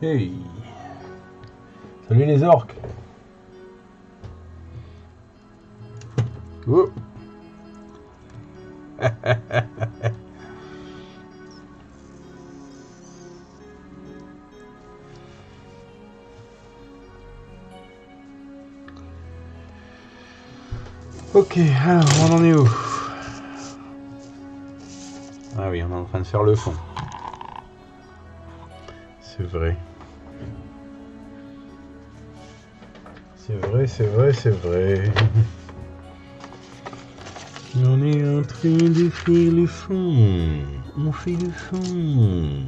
Hey! Salut les orques! Oh. Ok, alors on en est où? Ah oui, on est en train de faire le fond. C'est vrai. C'est vrai, c'est vrai, c'est vrai. On est en train de faire le fond. On fait le fond.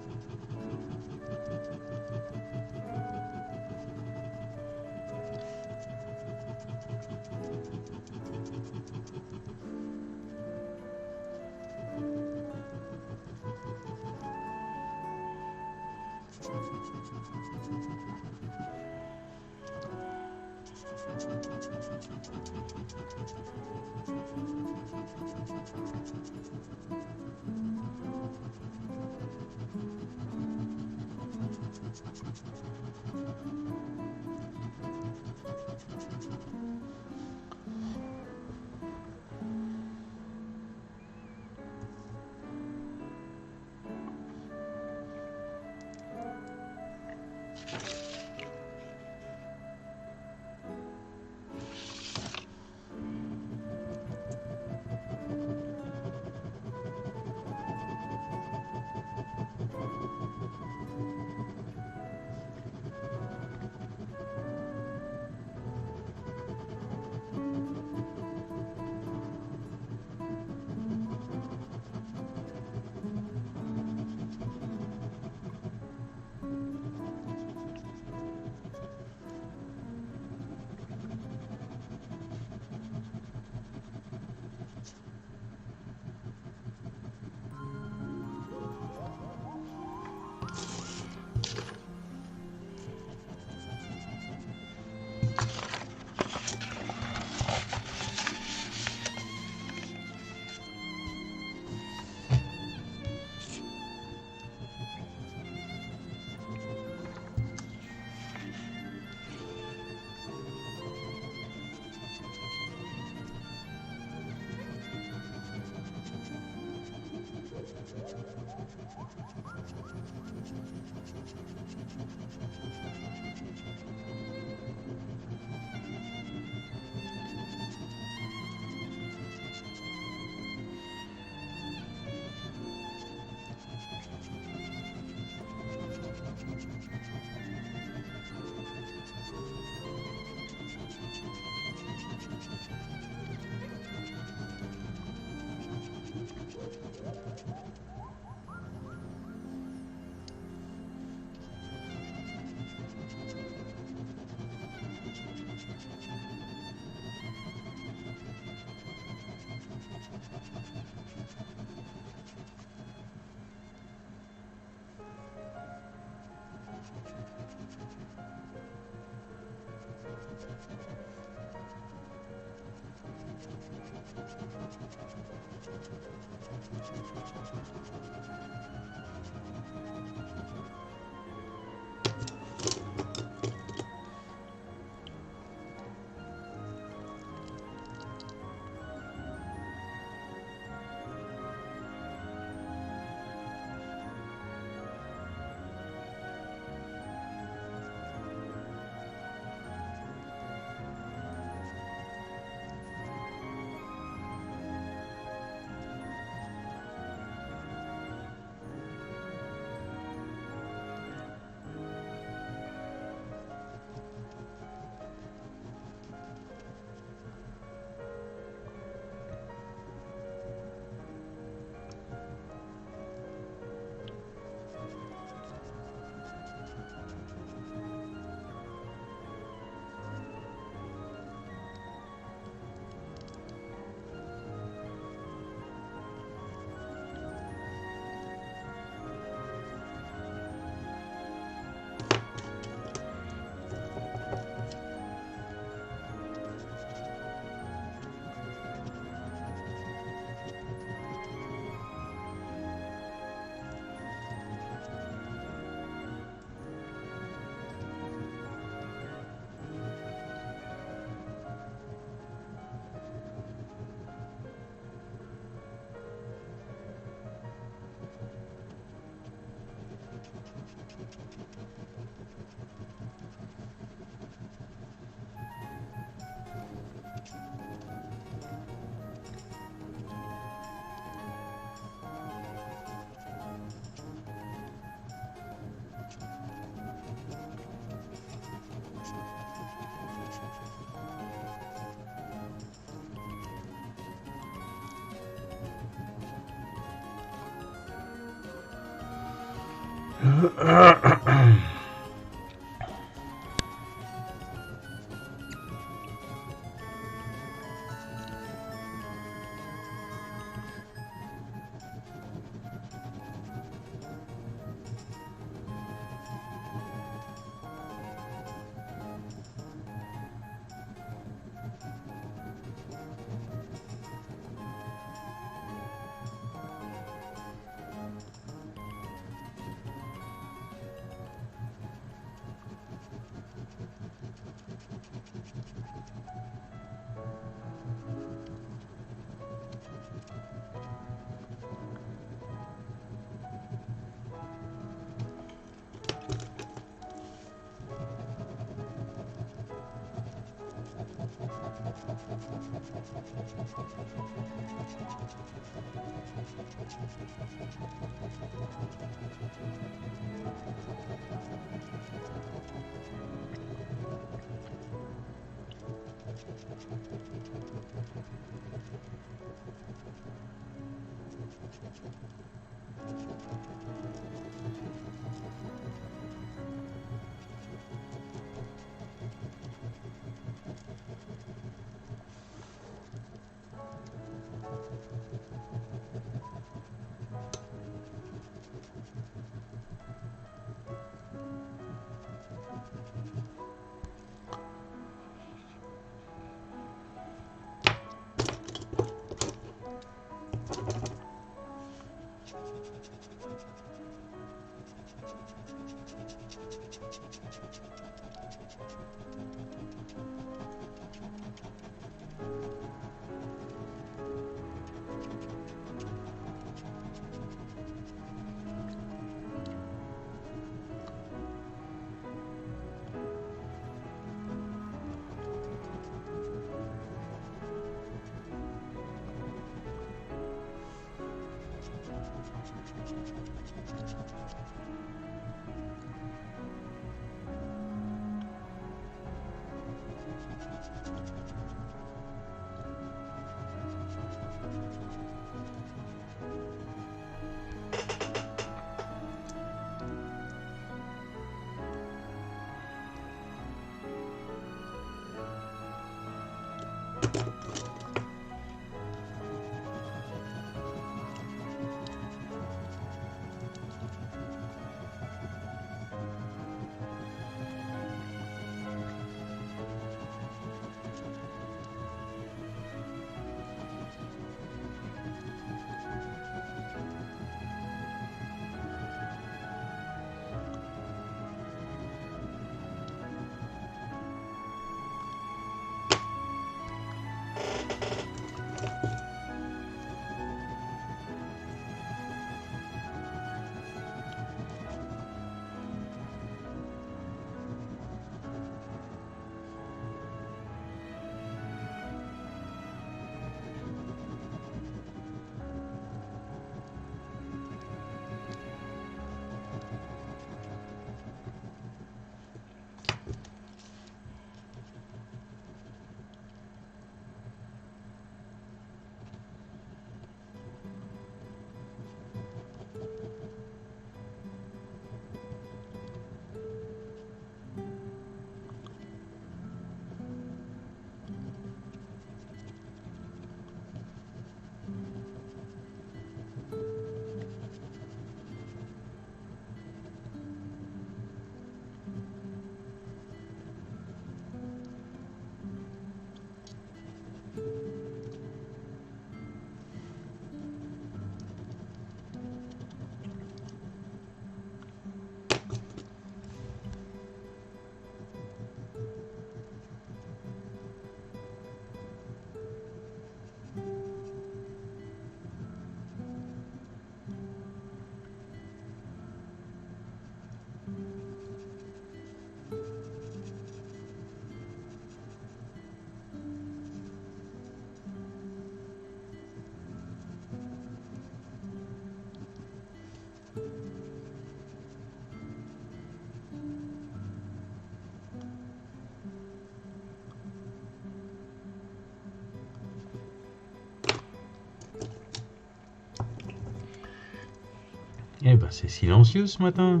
Eh ben, c'est silencieux ce matin.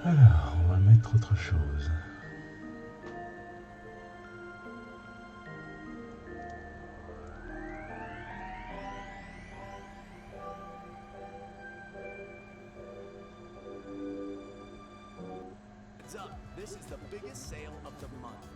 Alors, on va mettre autre chose. This is the biggest sale of the month.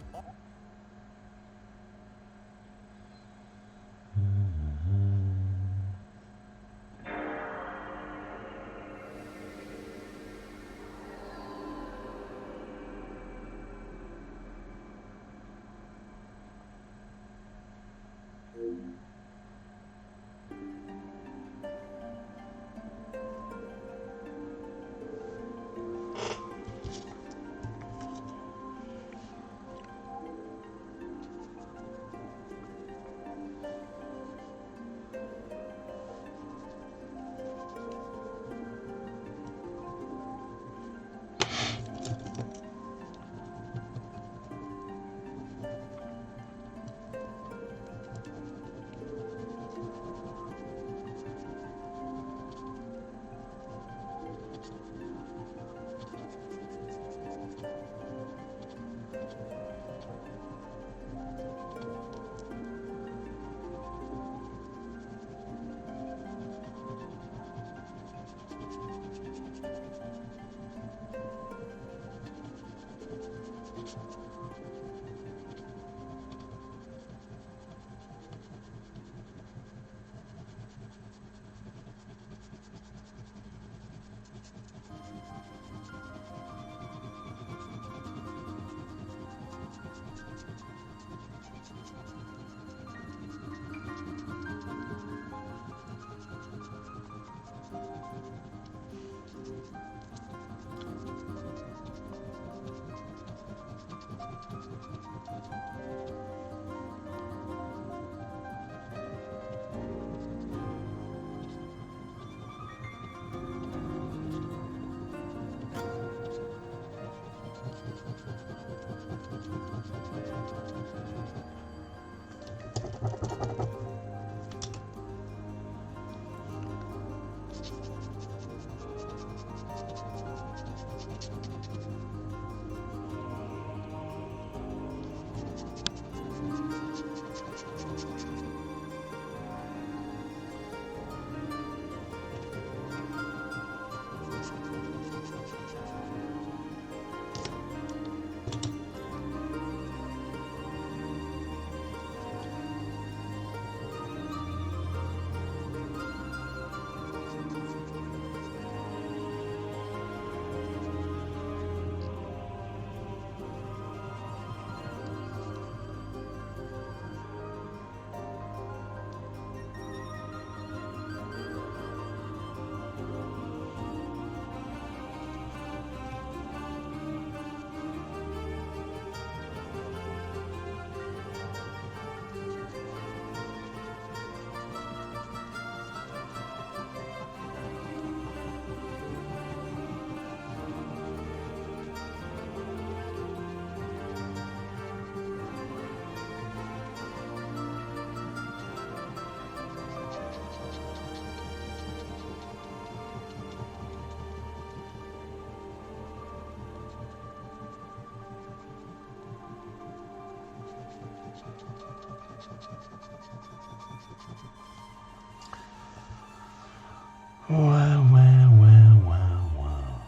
Wow, wow, wow, wow, wow.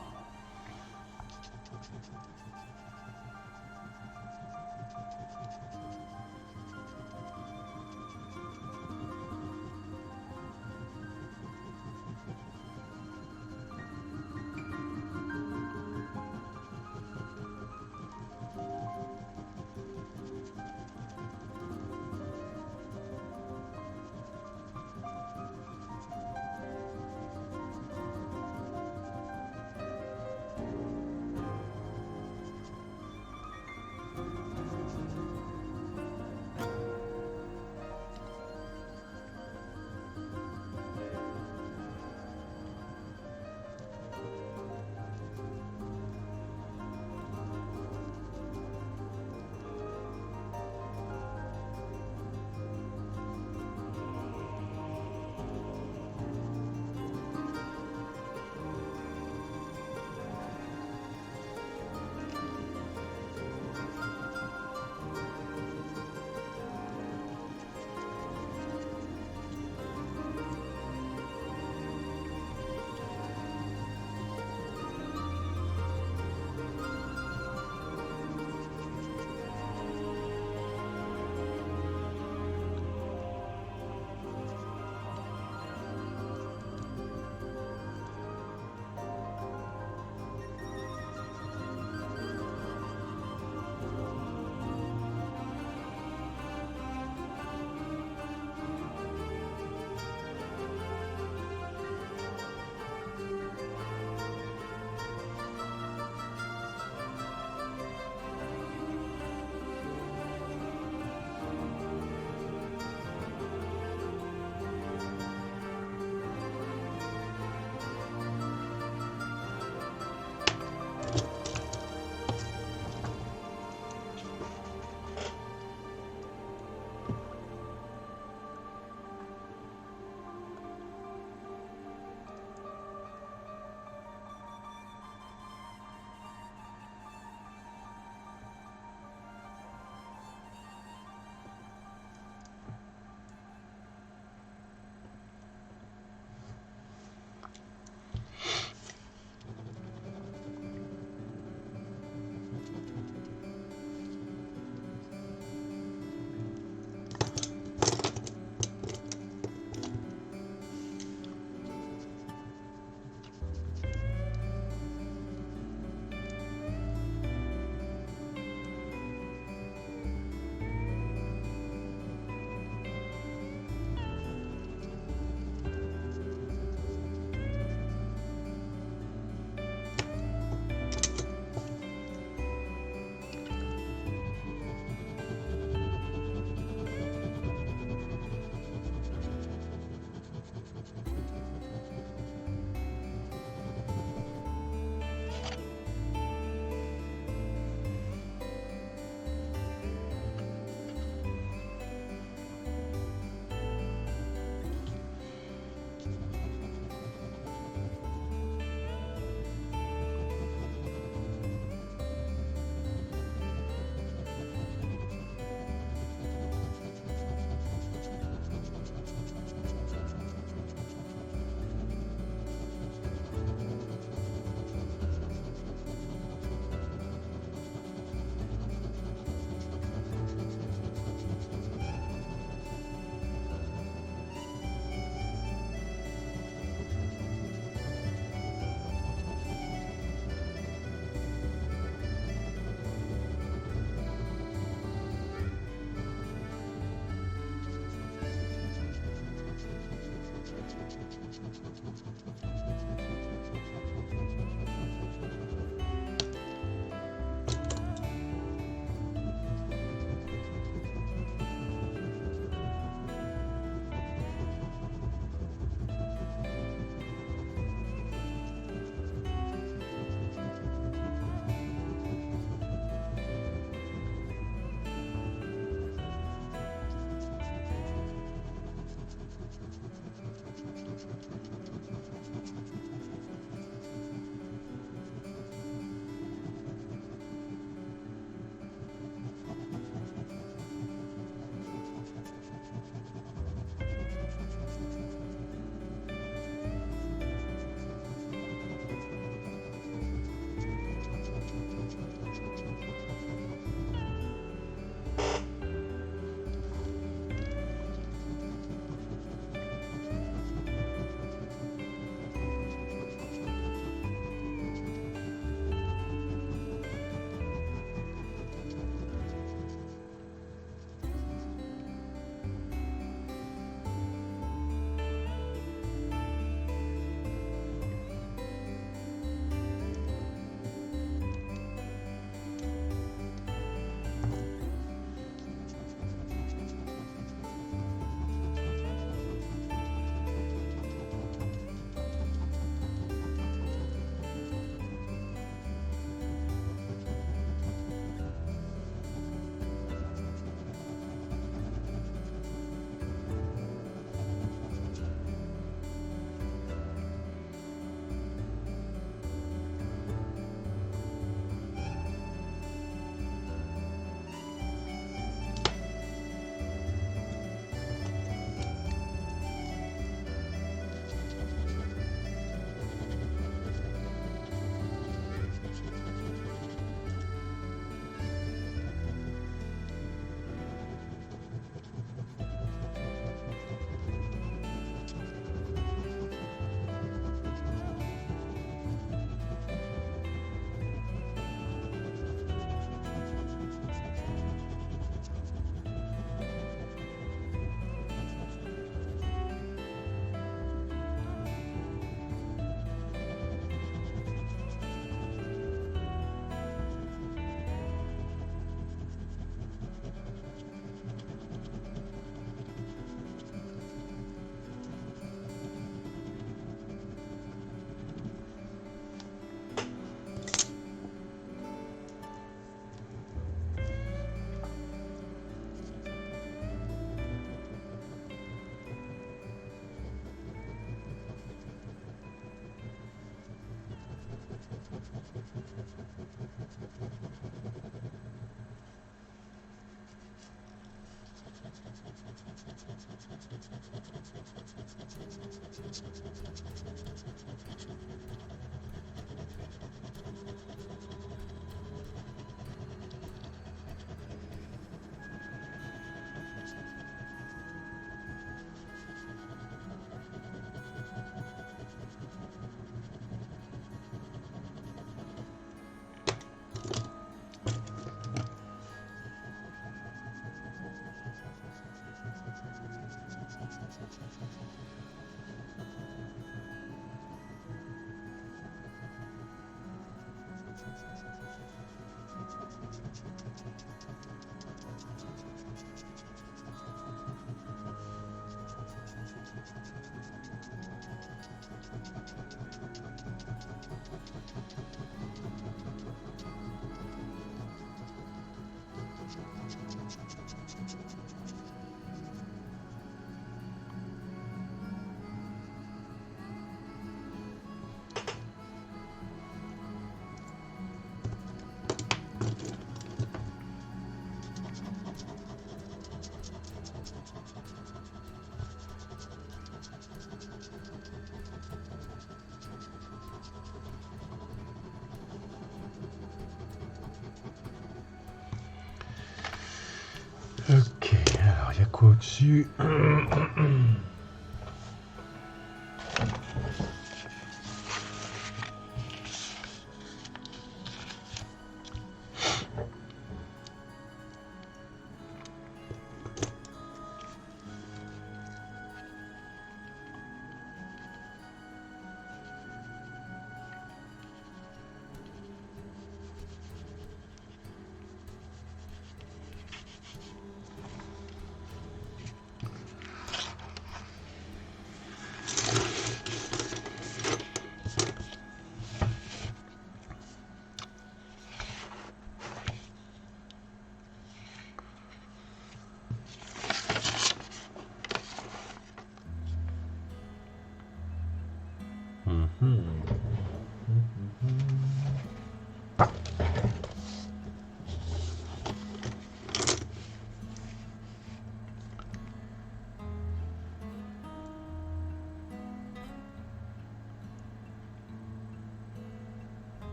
Ok, alors il y a quoi au-dessus?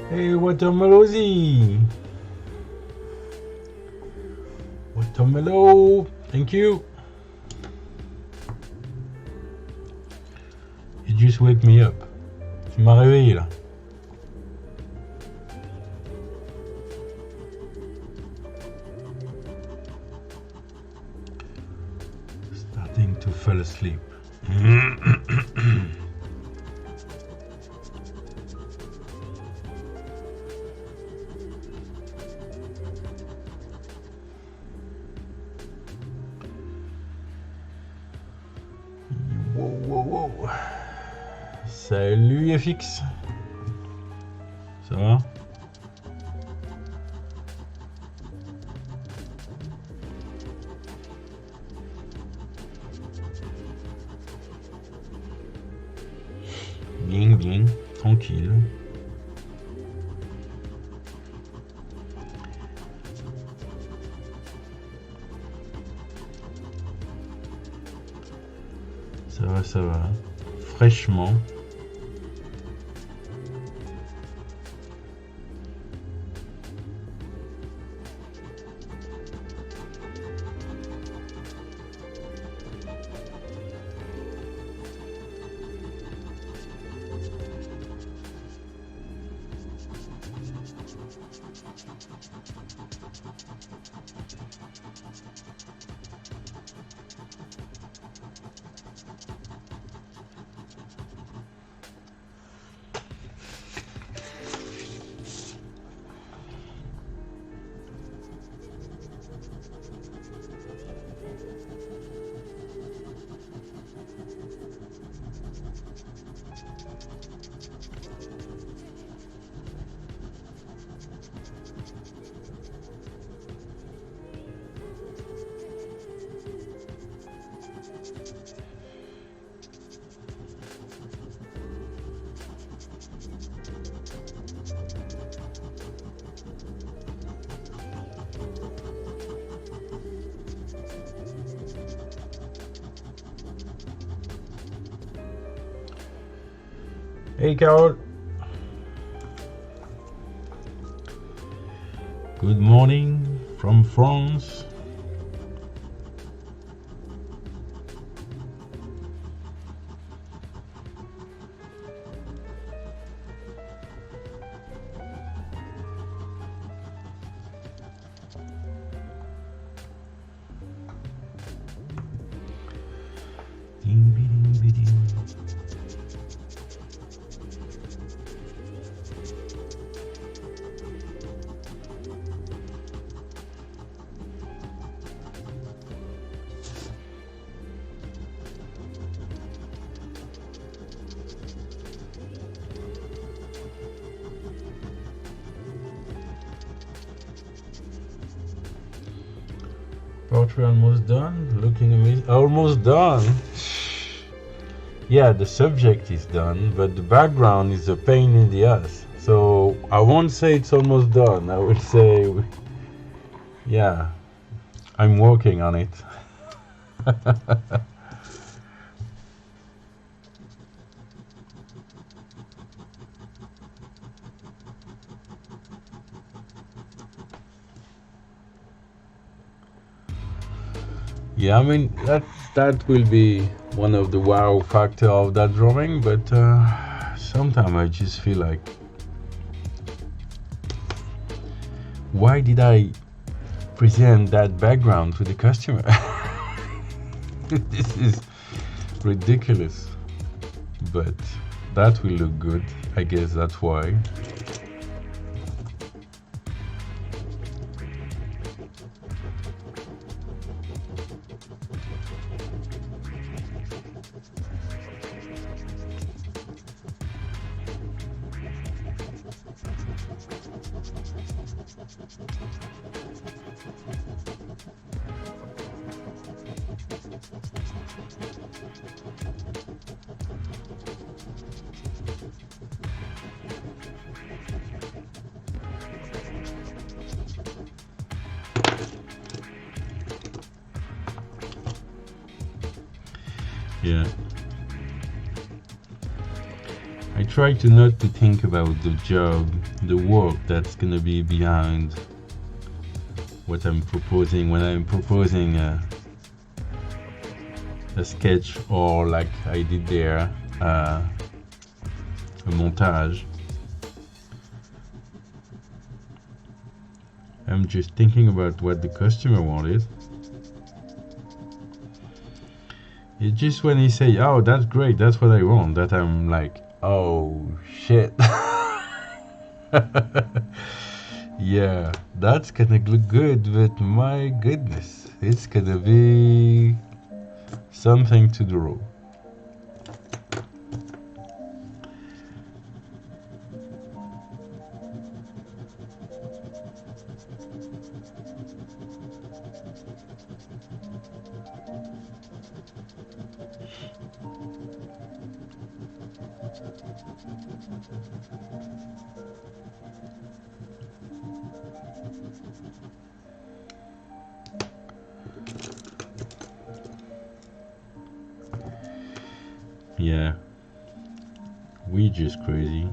Hey, watermelon. Watermelon. Thank you. You just wake me up. Tu m'as réveillé là. Starting to fall asleep. Wow. Salut FX. Ça va? Bien, tranquille. Ça va. Fraîchement. Hey Carol. Good morning from France. thought we're almost done. Looking amazing. Almost done. Yeah, the subject is done, but the background is a pain in the ass. So I won't say it's almost done. I would say, yeah, I'm working on it. Yeah, I mean that will be one of the wow factor of that drawing, but sometimes I just feel like, why did I present that background to the customer? This is ridiculous, but that will look good. I guess that's why. Yeah. I try to not to think about the job, the work that's gonna be behind what I'm proposing when I'm proposing a sketch, or like I did there, a montage. I'm just thinking about what the customer wanted. It's just when he say, "Oh, that's great, that's what I want," that I'm like, "Oh shit." Yeah, that's gonna look good, but my goodness, it's gonna be something to draw. Yeah, we just crazy.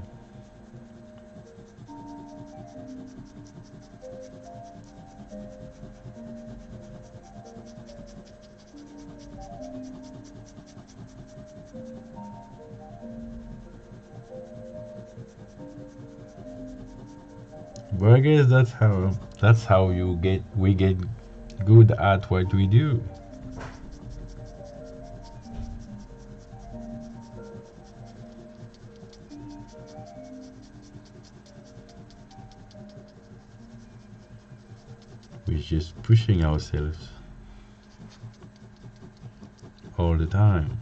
But I guess that's how we get good at what we do. We're just pushing ourselves all the time.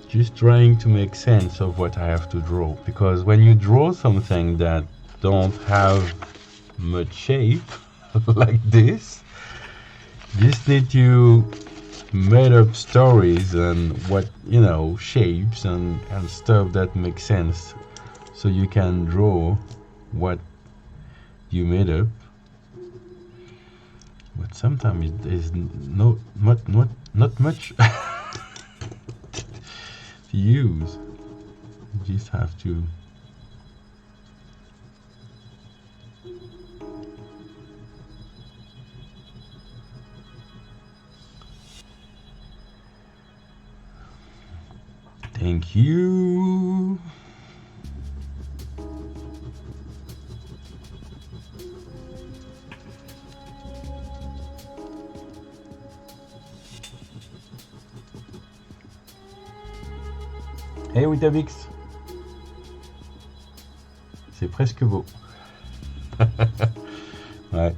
Just trying to make sense of what I have to draw, because when you draw something that don't have much shape like this, you just need to made up stories and shapes and stuff that makes sense, so you can draw what you made up. But sometimes there's not much to use. You just have to thank you. Hey Witabix, c'est presque beau. Ouais.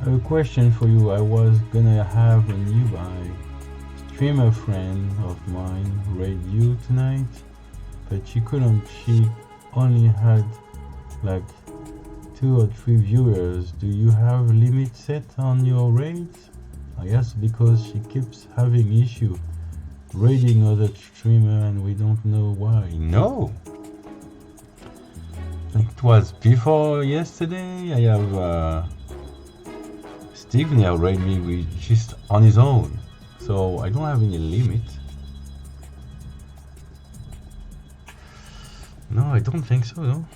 I have a question for you. I was gonna have a new streamer friend of mine raid you tonight, but she couldn't. She only had like 2 or 3 viewers. Do you have a limit set on your raids? I guess because she keeps having issue raiding other streamer and we don't know why. No! It was before yesterday. I have Steve now raid me with just on his own. So I don't have any limit. No, I don't think so, no.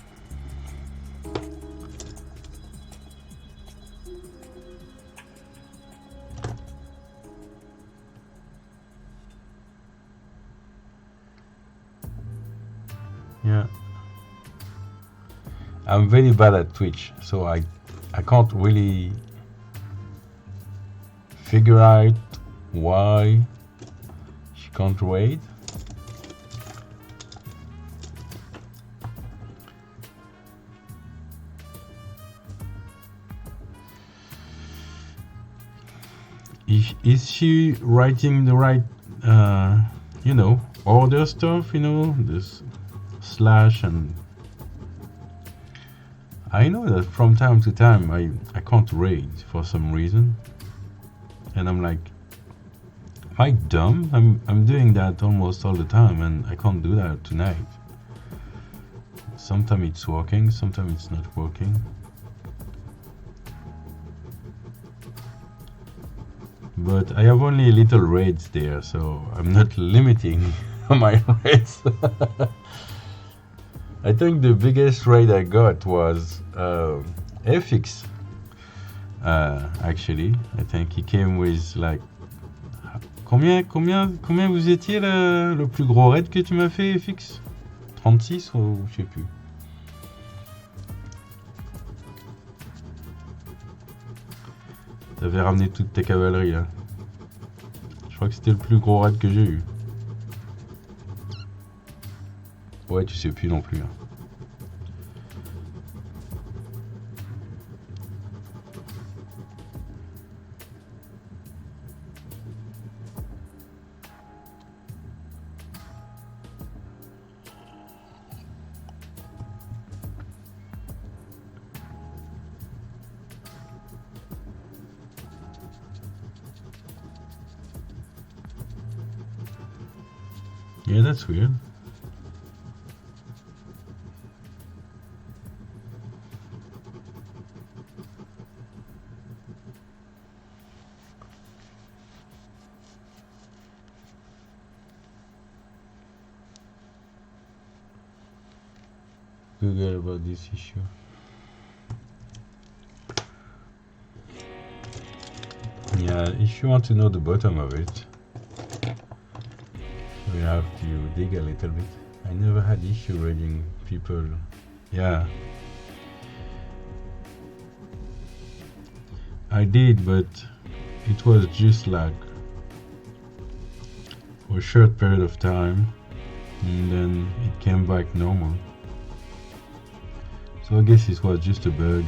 Yeah. I'm very bad at Twitch, so I can't really figure out why she can't raid. Is she writing the right, order stuff, this slash and I know that from time to time I can't raid for some reason. And I'm like, am I dumb? I'm doing that almost all the time and I can't do that tonight. Sometimes it's working, sometimes it's not working. But I have only little raids there, so I'm not limiting my raids. I think the biggest raid I got was FX. Actually, I think he came with like combien vous étiez le plus gros raid que tu m'as fait, FX? 36 ou je sais plus. T'avais ramené toutes tes cavaleries là. Je crois que c'était le plus gros raid que j'ai eu. Ouais, tu sais plus non plus. Hein. Yeah, that's weird. Google about this issue. Yeah, if you want to know the bottom of it, we have to dig a little bit. I never had issue reading people. Yeah, I did, but it was just like for a short period of time, and then it came back normal. So I guess it was just a bug.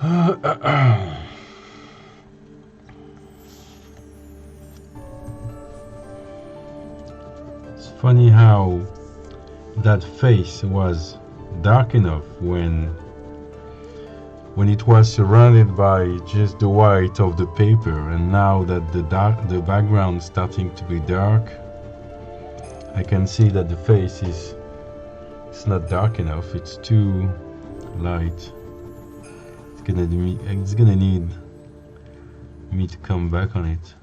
It's funny how that face was dark enough when it was surrounded by just the white of the paper, and now that the background is starting to be dark, I can see that the face is it's not dark enough, it's too light. It's gonna need me to come back on it.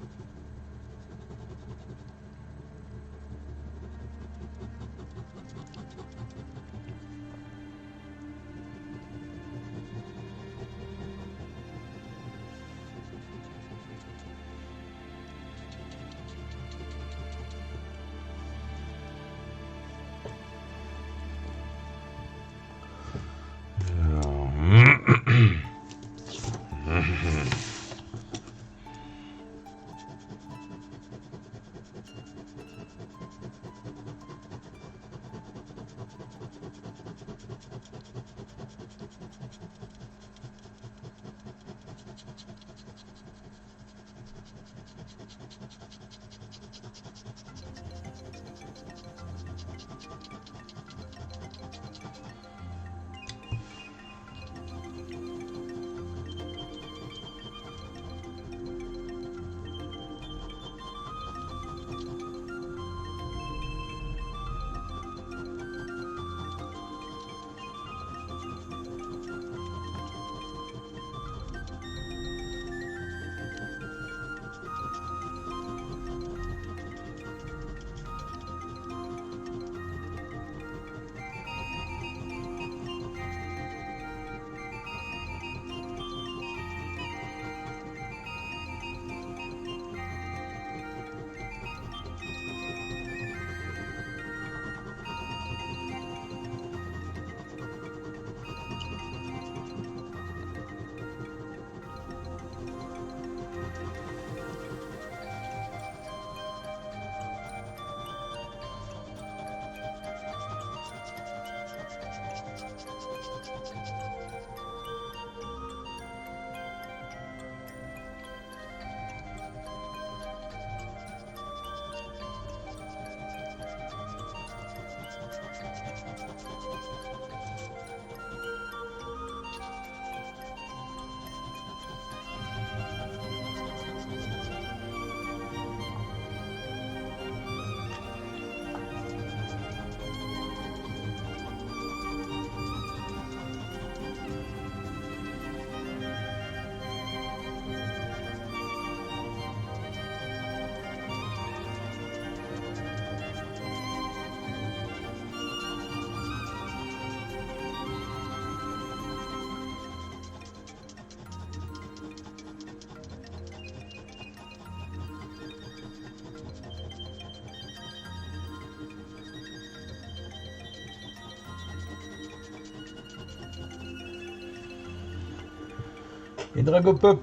Et Dragopop,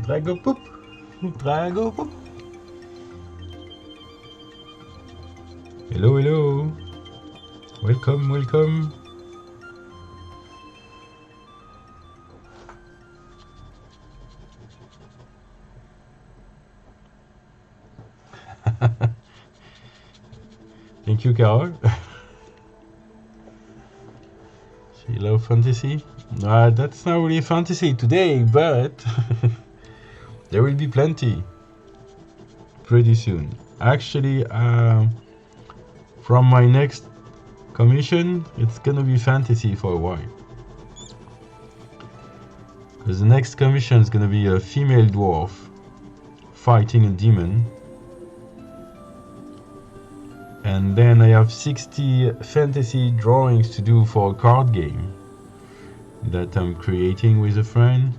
Dragopop, Dragopop. Hello, hello. Welcome, welcome. Thank you, Carol. She loves fantasy. That's not really fantasy today, but there will be plenty pretty soon. Actually, from my next commission, it's gonna be fantasy for a while. Because the next commission is gonna be a female dwarf fighting a demon. And then I have 60 fantasy drawings to do for a card game that I'm creating with a friend.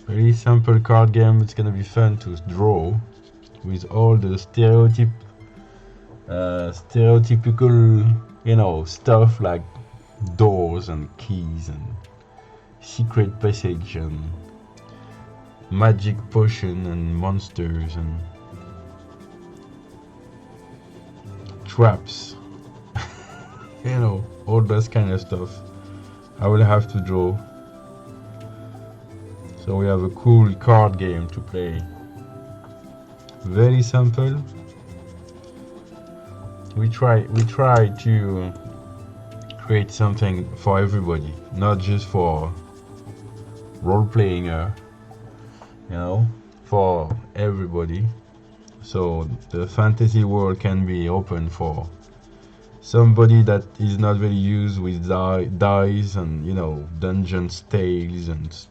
Very simple card game. It's gonna be fun to draw with all the stereotypical, stuff like doors and keys and secret passage and magic potion and monsters and traps. all that kind of stuff. I will have to draw. So we have a cool card game to play. Very simple. We try to create something for everybody, not just for role-playing, for everybody. So the fantasy world can be open for somebody that is not very used with dice and dungeons, tales and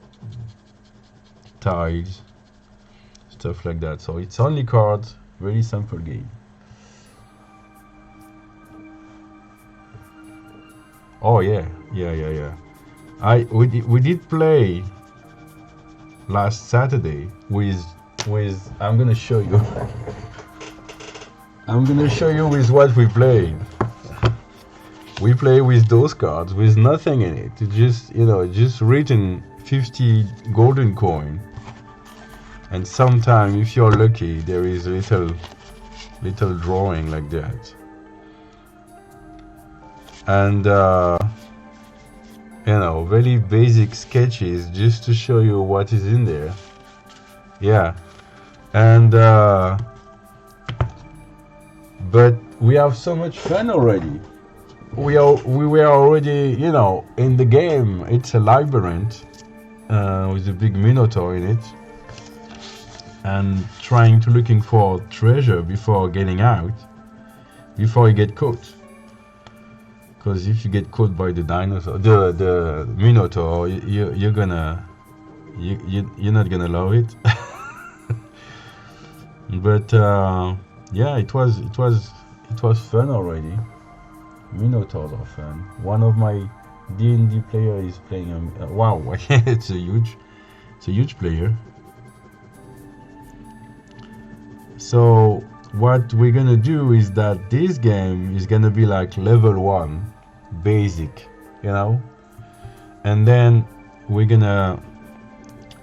tiles, stuff like that. So it's only cards, very simple game. Oh yeah. We did play last Saturday with I'm gonna show you. I'm gonna show you with what we played. We play with those cards with nothing in it. It just written 50 golden coin. And sometimes, if you're lucky, there is little drawing like that. And very basic sketches just to show you what is in there. Yeah. And but we have so much fun already. We were already in the game. It's a labyrinth with a big minotaur in it, and looking for treasure before getting out, before you get caught. Because if you get caught by the dinosaur, the minotaur, you're not gonna love it. But yeah, it was fun already. Minotaurs are fun. One of my D&D player is playing wow, it's a huge player. So what we're gonna do is that this game is gonna be like level 1 basic, and then we're gonna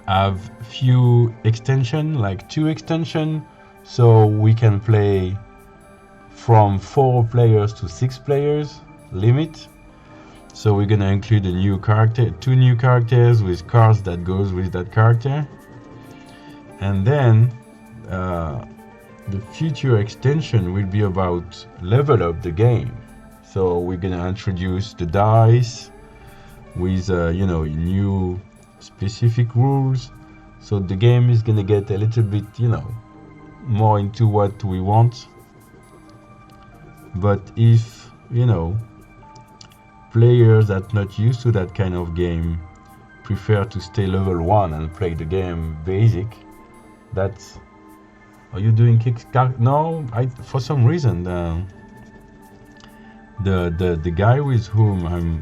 have few extension, like 2 extension, so we can play from 4 players to 6 players limit. So we're gonna include 2 new characters with cards that goes with that character, and then the future extension will be about level up the game. So we're gonna introduce the dice with new specific rules. So the game is gonna get a little bit more into what we want. But if players that not used to that kind of game prefer to stay level 1 and play the game basic, that's... Are you doing Kickstarter? No, for some reason the guy with whom I'm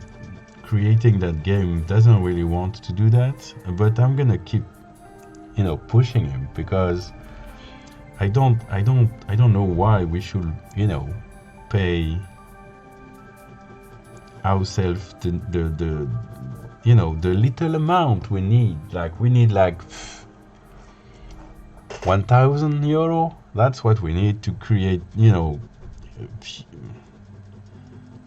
creating that game doesn't really want to do that. But I'm gonna keep pushing him, because I don't know why we should pay ourselves the little amount we need. Like we need like 1,000 euro. That's what we need to create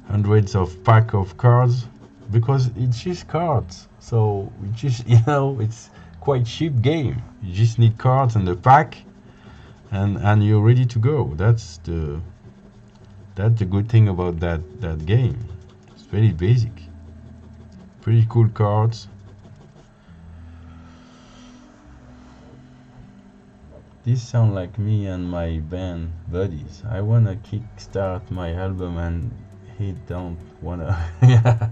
hundreds of pack of cards, because it's just cards. So it just it's quite cheap game. You just need cards and a pack, and you're ready to go. That's the good thing about that game. It's very basic, pretty cool cards. This sound like me and my band buddies. I wanna kickstart my album and he don't wanna. Yeah,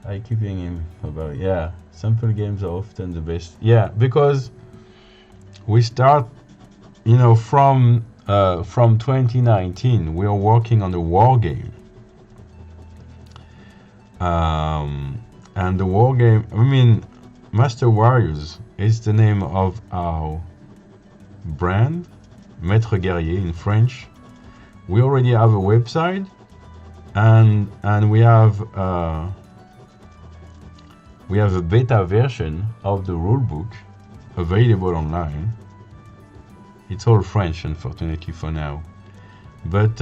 I keeping him about. Yeah, simple games are often the best. Yeah, because we start from 2019 we are working on a war game, and the war game, Master Warriors is the name of our brand, Maître Guerrier in French. We already have a website, and we have a beta version of the rulebook available online. It's all French, unfortunately, for now. But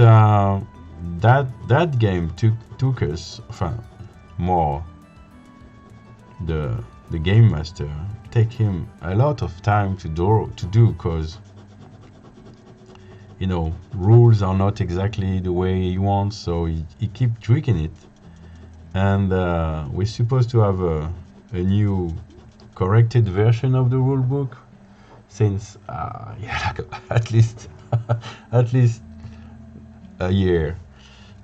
that game took us, more the game master take him a lot of time to do, because rules are not exactly the way he wants, so he keep tweaking it. And we're supposed to have a new corrected version of the rule book since yeah, like at least at least a year,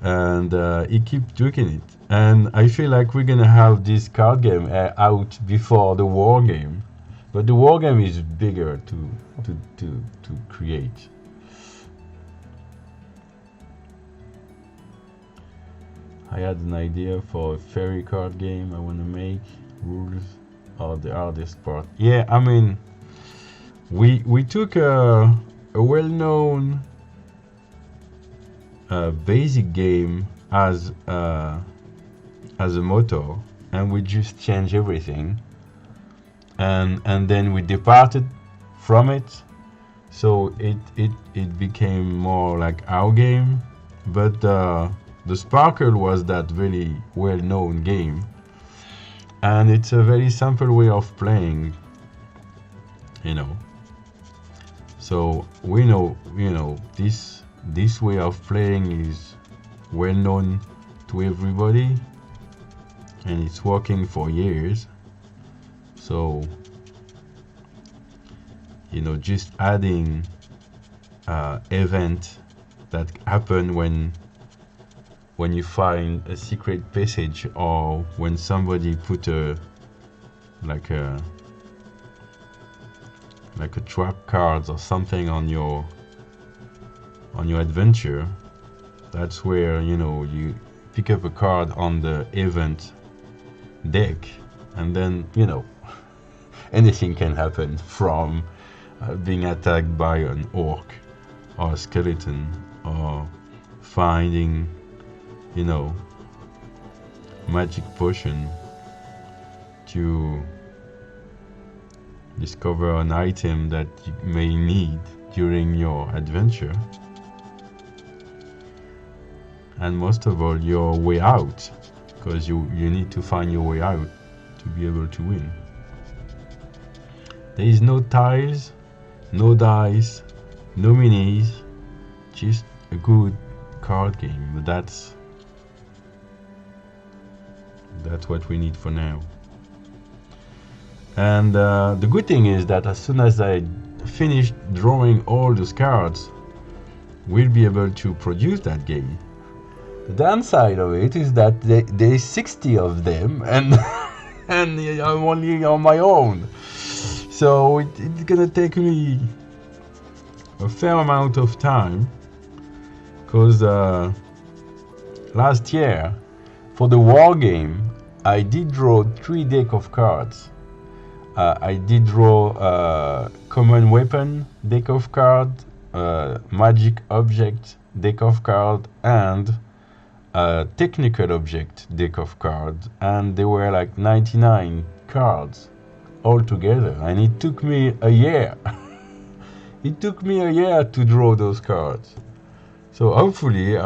and he keep tweaking it. And I feel like we're gonna have this card game out before the war game, but the war game is bigger to create. I had an idea for a fairy card game I want to make. Rules are the hardest part. Yeah, I mean, we took a well-known basic game as a motto, and we just changed everything, and then we departed from it, so it became more like our game, but the sparkle was that very well-known game, and it's a very simple way of playing, so we know, this way of playing is well known to everybody, and it's working for years. So just adding event that happen when you find a secret passage, or when somebody put a trap cards or something on your adventure. That's where you pick up a card on the event deck, and then anything can happen, from being attacked by an orc or a skeleton, or finding magic potion to discover an item that you may need during your adventure, and most of all, your way out, because you need to find your way out to be able to win. There is no tiles, no dice, no minis, just a good card game. That's what we need for now. And the good thing is that as soon as I finish drawing all those cards, we'll be able to produce that game. The downside of it is that there's 60 of them, and and I'm only on my own, so it's gonna take me a fair amount of time, because last year for the war game I did draw 3 decks of cards. I did draw a common weapon deck of cards, magic object deck of cards, and a technical object deck of cards, and there were like 99 cards all together, and it took me a year. It took me a year to draw those cards. So hopefully,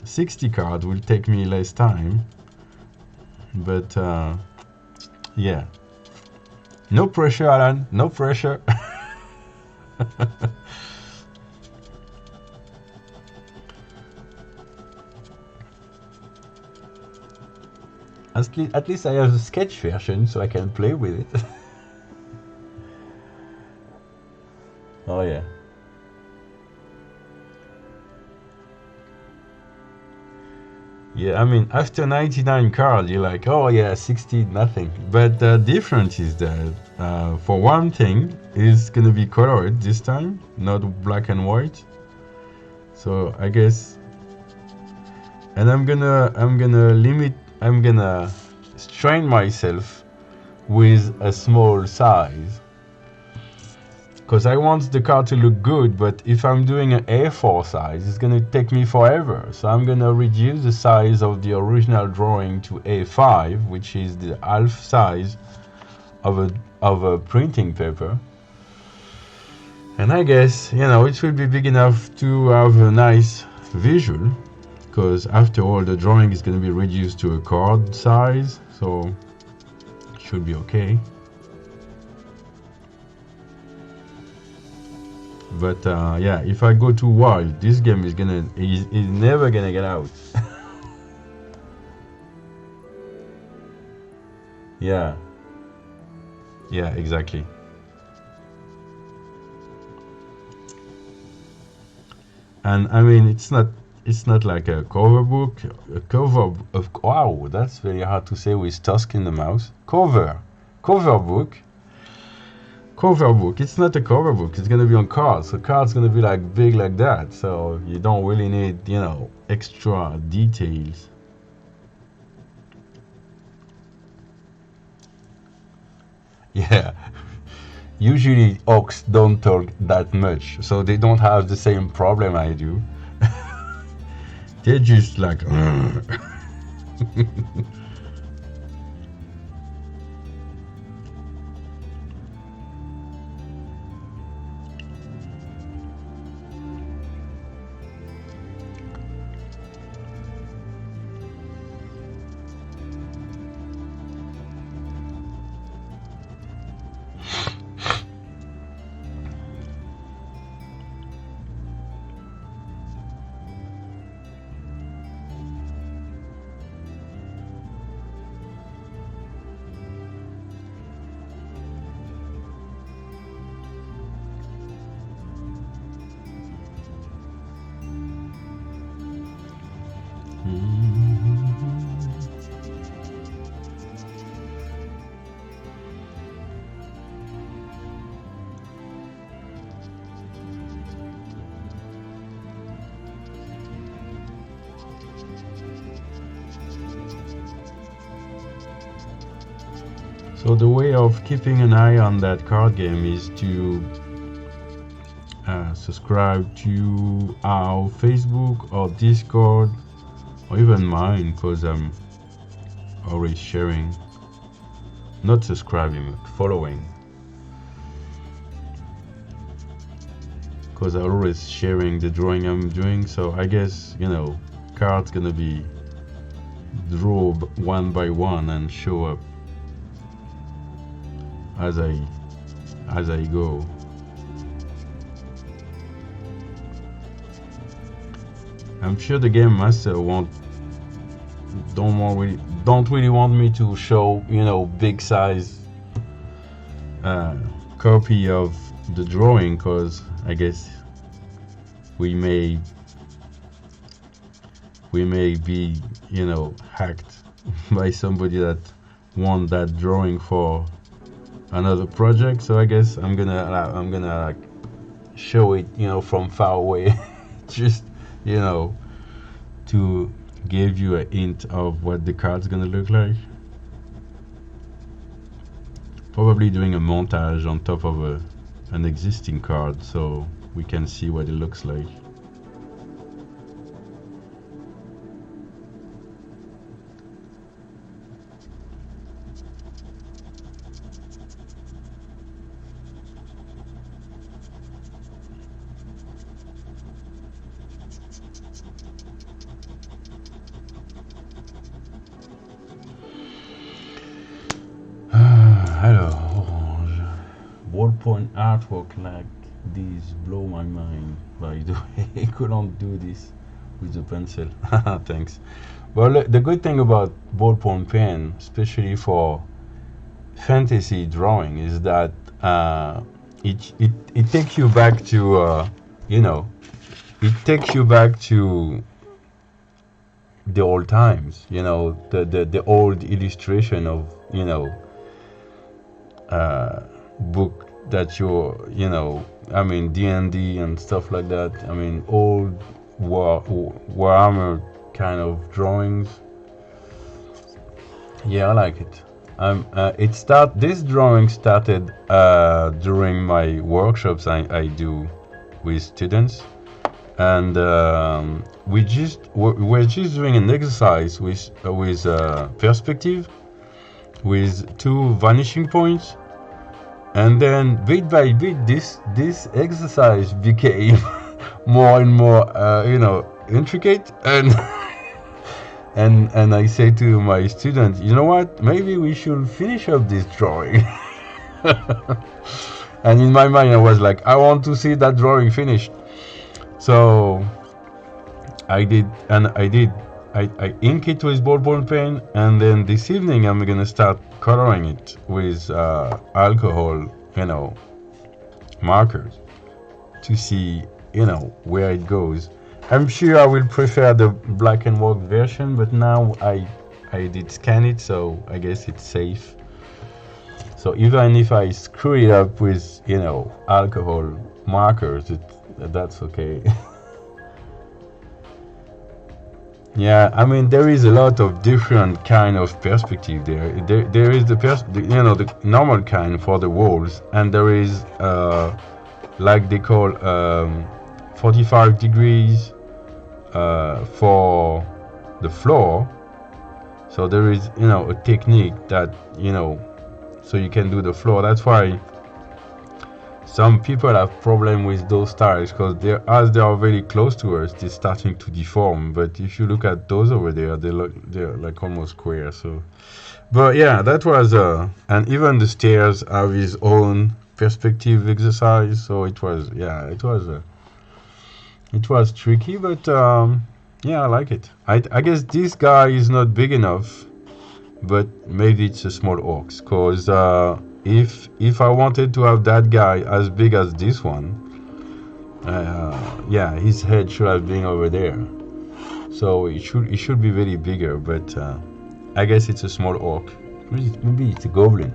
60 cards will take me less time. But yeah, no pressure, Alan, no pressure. At least I have the sketch version, so I can play with it. Oh yeah. Yeah, I mean, after 99 cards, you're like, oh yeah, 60, nothing. But the difference is that, for one thing, it's gonna be colored this time, not black and white. So I guess, and I'm gonna strain myself with a small size, because I want the card to look good, but if I'm doing an A4 size, it's gonna take me forever. So I'm gonna reduce the size of the original drawing to A5, which is the half size of a printing paper. And I guess, it will be big enough to have a nice visual, because after all the drawing is going to be reduced to a card size, so it should be okay. But yeah, if I go too wild, this game is never gonna get out. Yeah, yeah, exactly. And I mean, it's not like a cover book. A cover of, wow, that's very hard to say with Tusk in the mouse. Cover book. Cover book. It's not a cover book. It's gonna be on cards. So cards gonna be like big like that. So you don't really need, extra details. Yeah. Usually orcs don't talk that much, so they don't have the same problem I do. They're just like. So the way of keeping an eye on that card game is to subscribe to our Facebook or Discord or even mine, because I'm always sharing, not subscribing, but following, because I'm always sharing the drawing I'm doing. So I guess cards gonna be drawn one by one and show up as I go. I'm sure the game master don't really want me to show big size copy of the drawing, because I guess we may be hacked by somebody that want that drawing for another project. So I guess I'm gonna like show it from far away just to give you a hint of what the card's gonna look like. Probably doing a montage on top of an existing card so we can see what it looks like. Alors, orange. Ballpoint artwork like this blow my mind. By the way, I couldn't do this with the pencil. Thanks. Well, the good thing about ballpoint pen, especially for fantasy drawing, is that it takes you back to it takes you back to the old times. The old illustration of book that I mean D&D and stuff like that. I mean old Warhammer kind of drawings. Yeah, I like it. This drawing started during my workshops I do with students, and we're just doing an exercise with perspective with 2 vanishing points, and then bit by bit this exercise became more and more intricate, and and I say to my students, you know what? Maybe we should finish up this drawing. And in my mind, I was like, I want to see that drawing finished. So I did, and I did. I ink it with ballpoint pen, and then this evening I'm gonna start coloring it with alcohol, markers to see, where it goes. I'm sure I will prefer the black and white version, but now I did scan it, so I guess it's safe. So even if I screw it up with, alcohol markers, that's okay. Yeah, I mean there is a lot of different kind of perspective there. There is the normal kind for the walls, and there is like they call 45 degrees for the floor. So there is a technique that so you can do the floor. That's why some people have problem with those tiles, because as they are very close to us, they're starting to deform. But if you look at those over there, they're like almost square. So, but yeah, that was and even the stairs have his own perspective exercise. So it was tricky, but yeah, I like it. I guess this guy is not big enough, but maybe it's a small orcs, cause if I wanted to have that guy as big as this one, yeah, his head should have been over there. So it should be very bigger, but I guess it's a small orc. Maybe it's a goblin.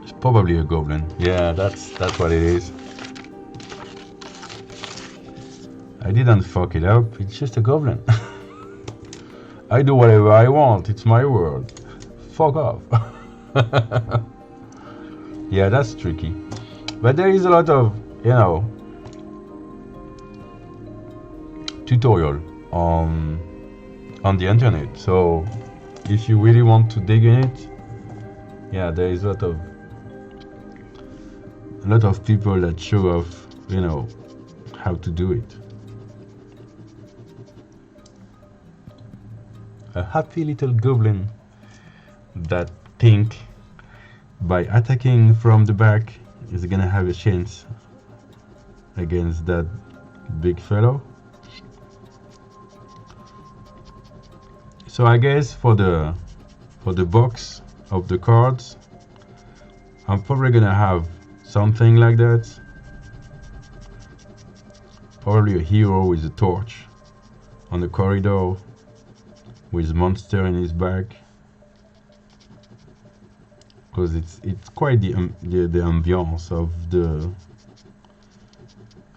It's probably a goblin. Yeah, that's what it is. I didn't fuck it up. It's just a goblin. I do whatever I want. It's my world. Fuck off. Yeah, that's tricky. But there is a lot of, tutorial on the internet. So if you really want to dig in it, yeah, there is a lot of people that show off, how to do it. A happy little goblin that think by attacking from the back is gonna have a chance against that big fellow. So I guess for the box of the cards, I'm probably gonna have something like that. Probably a hero with a torch on the corridor with monster in his back, because it's quite the ambiance of the.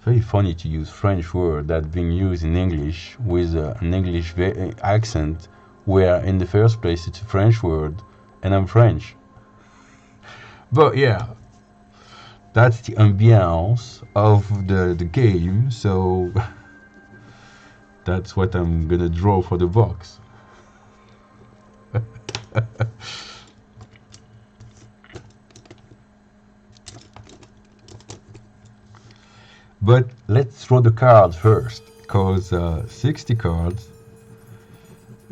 Very funny to use French word that being used in English with an English accent, where in the first place it's a French word and I'm French. But yeah, that's the ambiance of the game. So that's what I'm gonna draw for the box. But let's throw the cards first, because 60 cards,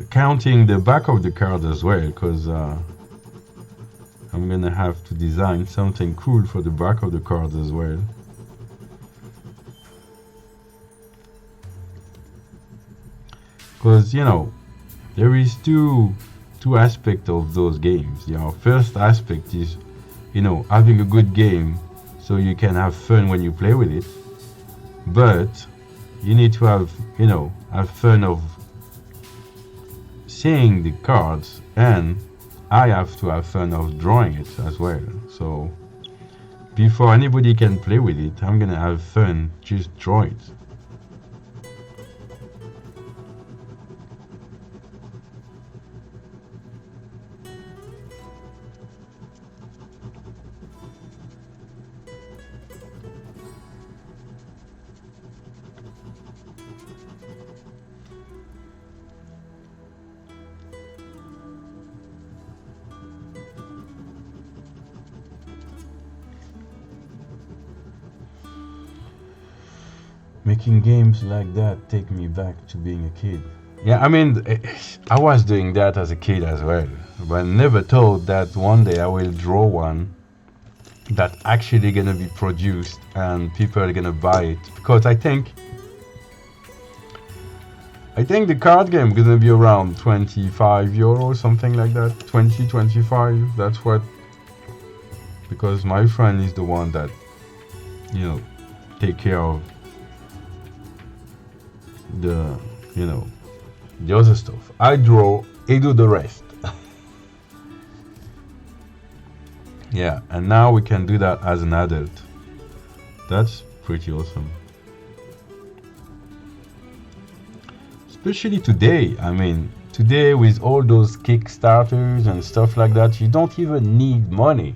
counting the back of the card as well, because I'm gonna have to design something cool for the back of the card as well. Because there is two aspects of those games. First aspect is having a good game so you can have fun when you play with it. But you need to have fun of seeing the cards, and I have to have fun of drawing it as well. So before anybody can play with it, I'm gonna have fun just draw it. Making games like that take me back to being a kid. Yeah, I mean, I was doing that as a kid as well, but I never thought that one day I will draw one that actually gonna be produced and people are gonna buy it. Because I think the card game gonna be around 25 euros, something like that. 20, 25. That's what. Because my friend is the one that, take care of the, you know, the other stuff. I draw, he do the rest. Yeah, and now we can do that as an adult. That's pretty awesome. Especially today. I mean, today with all those Kickstarters and stuff like that, you don't even need money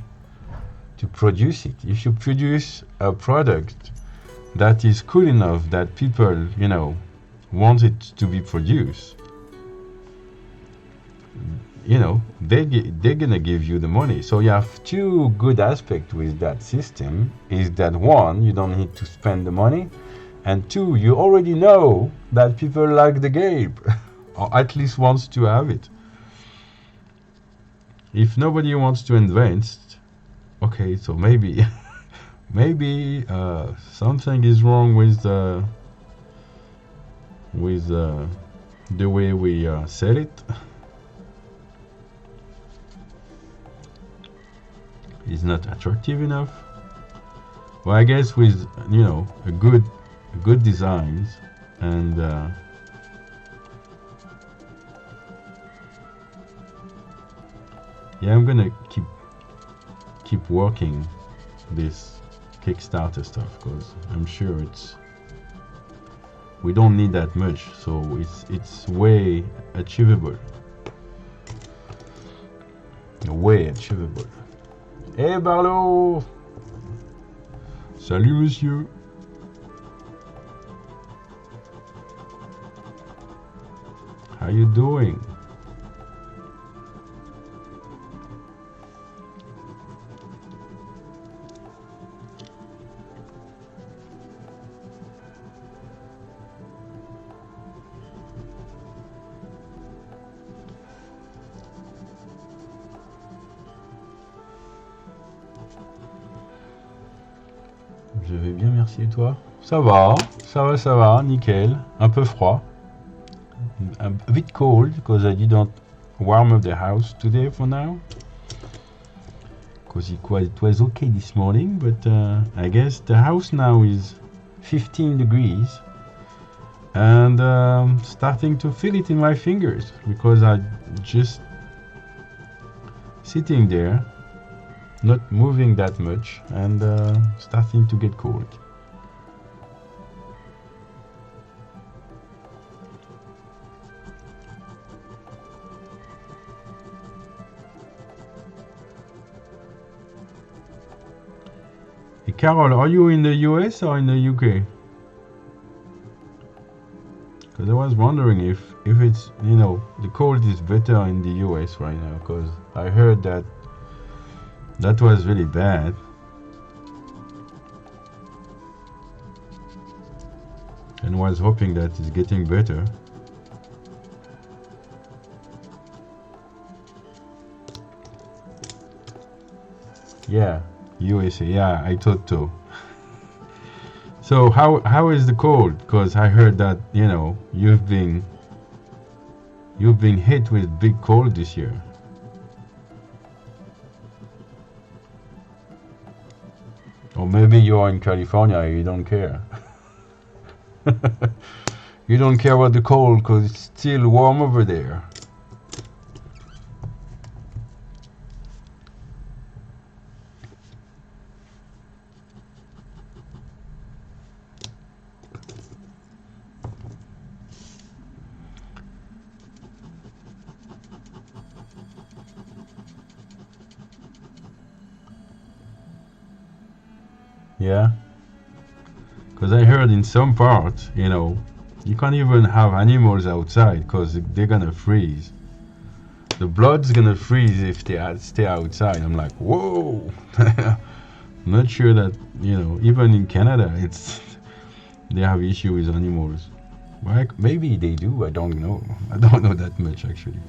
to produce it. If you produce a product that is cool enough that people, want it to be produced, they're gonna give you the money. So you have two good aspects with that system. Is that one, you don't need to spend the money, and two, you already know that people like the game, or at least wants to have it. If nobody wants to invest, okay, so maybe maybe something is wrong with the way we sell it. It's not attractive enough. Well, I guess with a good designs and yeah, I'm gonna keep working this Kickstarter stuff because I'm sure we don't need that much, so it's way achievable. Way achievable. Hey Barlow! Salut monsieur! How you doing? Je vais bien, merci, et toi? Ça va, nickel. Un peu froid. A bit cold because I didn't warm up the house today for now. Because it was okay this morning, but I guess the house now is 15 degrees and starting to feel it in my fingers because I just sitting there, not moving that much, and starting to get cold. Hey, Carol, are you in the US or in the UK? Because I was wondering if it's, the cold is better in the US right now, because I heard that was really bad. And was hoping that it's getting better. Yeah, USA, yeah, I thought so. So how is the cold? Because I heard that, you've been hit with big cold this year. Or maybe you're in California, you don't care. You don't care about the cold because it's still warm over there. Yeah, because I heard in some parts, you can't even have animals outside because they're gonna freeze. The blood's gonna freeze if they stay outside. I'm like, whoa! I'm not sure that, even in Canada, they have issue with animals. Like maybe they do. I don't know. I don't know that much actually.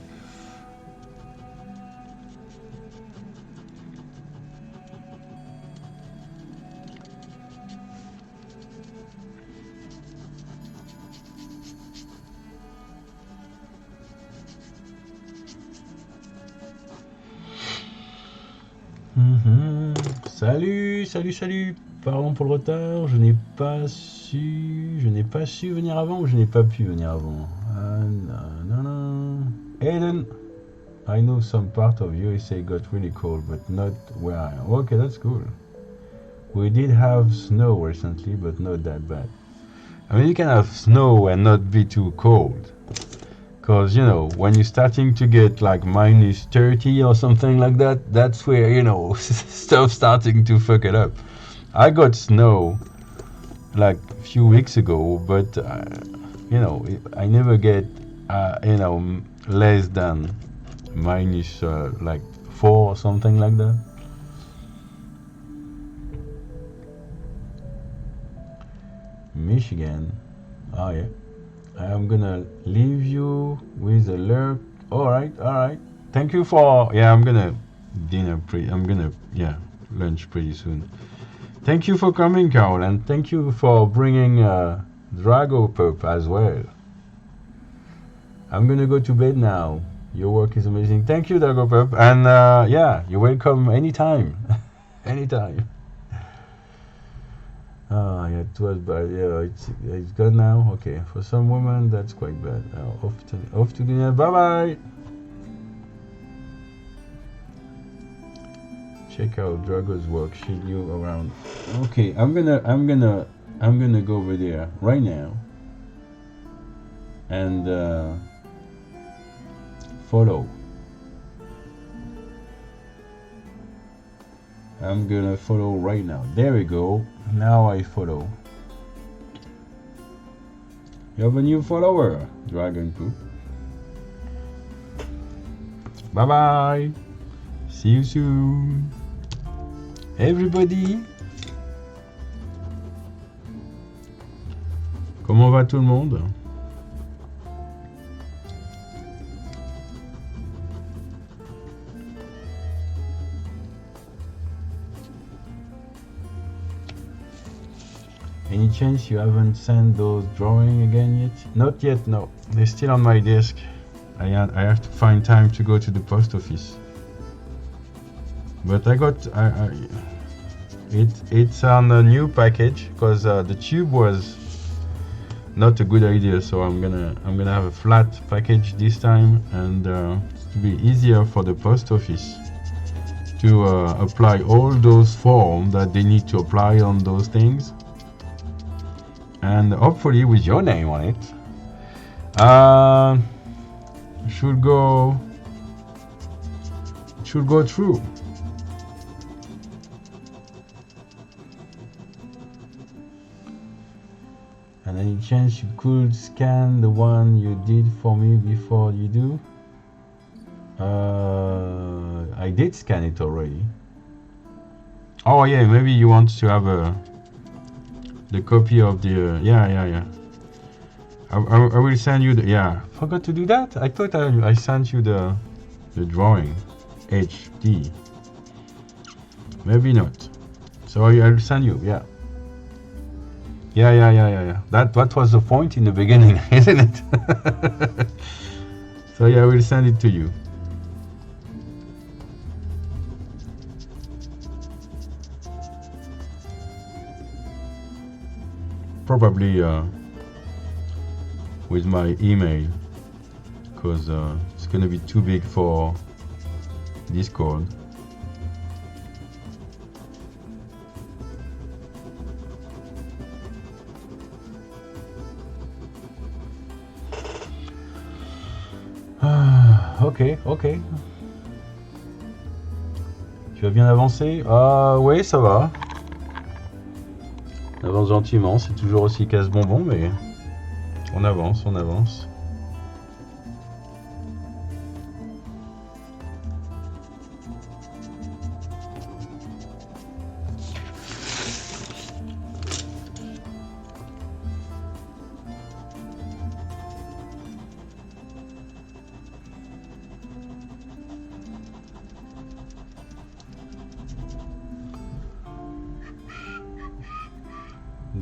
Salut, salut, salut. Pardon pour le retard. Je n'ai pas su venir avant ou je n'ai pas pu venir avant. Non, non. Aiden, I know some part of USA got really cold, but not where I am. Okay, that's cool. We did have snow recently, but not that bad. I mean, you can have snow and not be too cold. Because, you know, when you're starting to get like minus 30 or something like that, that's where, you know, stuff starting to fuck it up. I got snow like a few weeks ago, but, you know, I never get, you know, less than minus like 4 or something like that. Michigan. Oh, yeah. I'm gonna leave you with a lurk. All right. Thank you for. Yeah, I'm gonna lunch pretty soon. Thank you for coming, Carol, and thank you for bringing Drago Pup as well. I'm gonna go to bed now. Your work is amazing. Thank you, Drago Pup, and yeah, you're welcome anytime, anytime. Ah, yeah, it was bad. Yeah, it's gone now. Okay, for some women that's quite bad. Off to dinner. Bye bye. Check out Drago's work. She knew around. Okay, I'm gonna go over there right now and follow. I'm gonna follow right now. There we go. Now I follow. You have a new follower, Dragon Poop. Bye bye. See you soon. Everybody. Comment va tout le monde? Any chance you haven't sent those drawings again yet? Not yet, no. They're still on my desk. I have to find time to go to the post office. But I got it's on a new package because the tube was not a good idea. So I'm gonna have a flat package this time, and to be easier for the post office to apply all those forms that they need to apply on those things. And hopefully with your name on it, should go through. And any chance you could scan the one you did for me before you do? I did scan it already. Oh yeah, maybe you want to have the copy of the yeah. I will send you the Forgot to do that. I thought I sent you the drawing HD. Maybe not. So I'll send you. Yeah. That was the point in the beginning, isn't it? So yeah, I will send it to you. Probably with my email, because it's gonna be too big for Discord. Ok. Tu vas bien avancer? Oui, ça va. On avance gentiment, c'est toujours aussi casse-bonbon, mais on avance.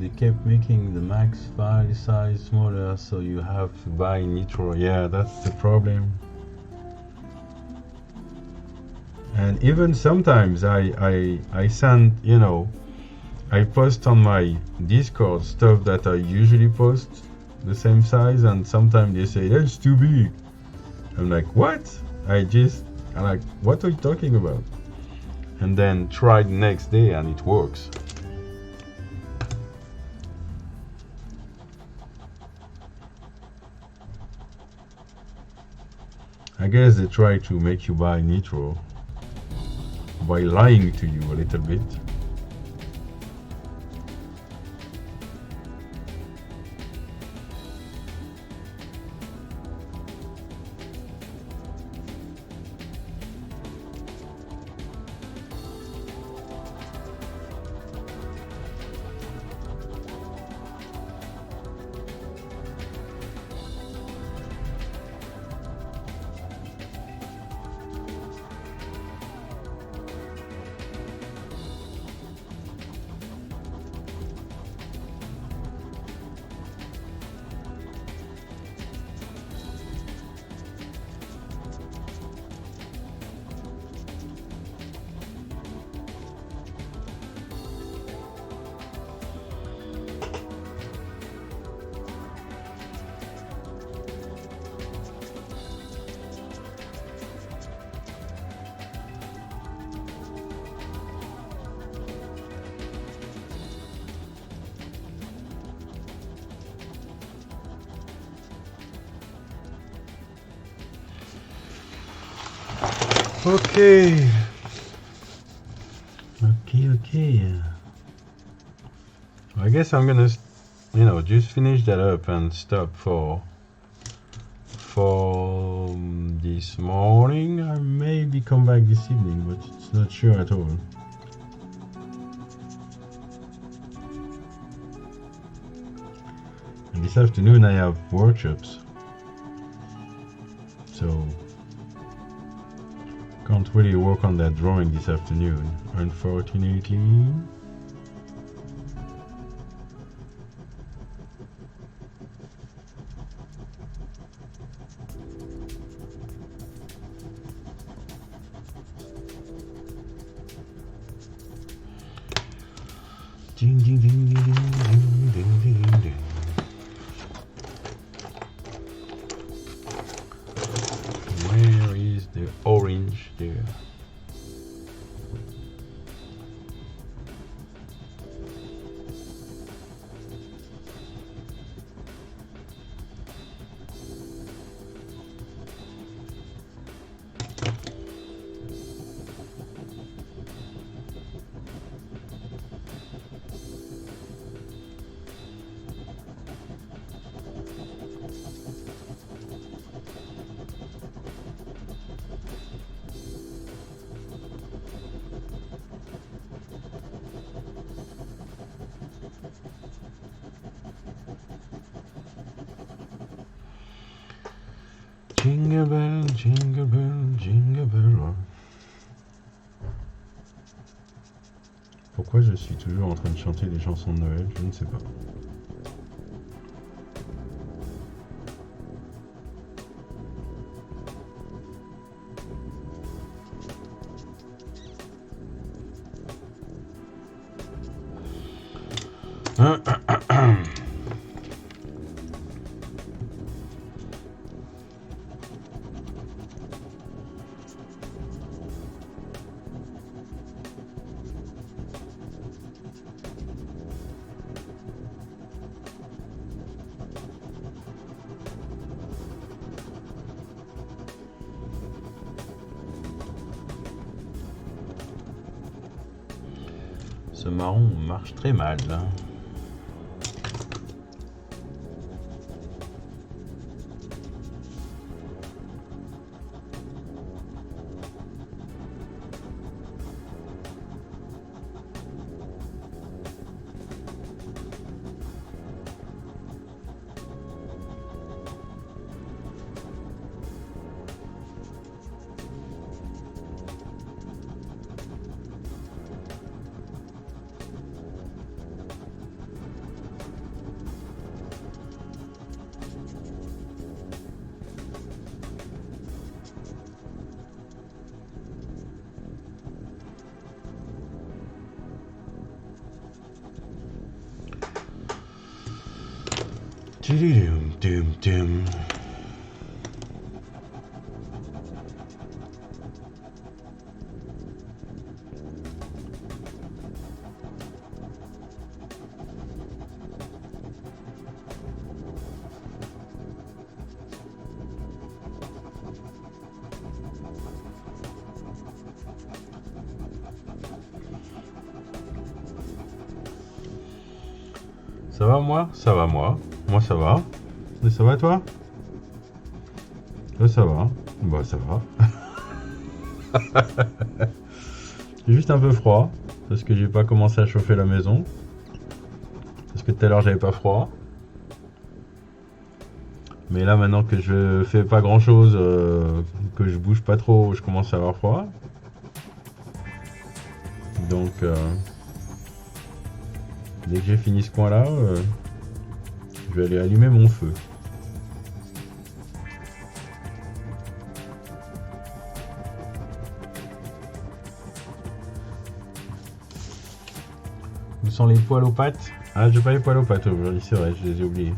They kept making the max file size smaller, so you have to buy nitro. Yeah, that's the problem. And even sometimes I send, I post on my Discord stuff that I usually post the same size, and sometimes they say that's too big. I'm like, what? I'm like, what are you talking about? And then try the next day and it works. I guess they try to make you buy nitro by lying to you a little bit. Okay. I guess I'm gonna, just finish that up and stop for this morning. I maybe come back this evening, but it's not sure at all. And this afternoon I have workshops, so can't really work on that drawing this afternoon, unfortunately. Ding, ding, ding, ding, ding, ding, ding, ding. Where is the orange there? Jingle bell, jingle bell, jingle bell. Pourquoi je suis toujours en train de chanter des chansons de Noël, je ne sais pas. Ce marron marche très mal là. Tudum, dum, dum. Ça va moi? Ça va moi. Moi ça va. Et ça va toi? Ça va. Bah ça va. J'ai juste un peu froid parce que j'ai pas commencé à chauffer la maison. Parce que tout à l'heure j'avais pas froid. Mais là maintenant que je fais pas grand chose, que je bouge pas trop, je commence à avoir froid. Donc dès que j'ai fini ce coin là, je vais aller allumer mon feu. Où sont les poils aux pattes? Ah, j'ai pas les poils aux pattes aujourd'hui, c'est vrai, je les ai oubliés.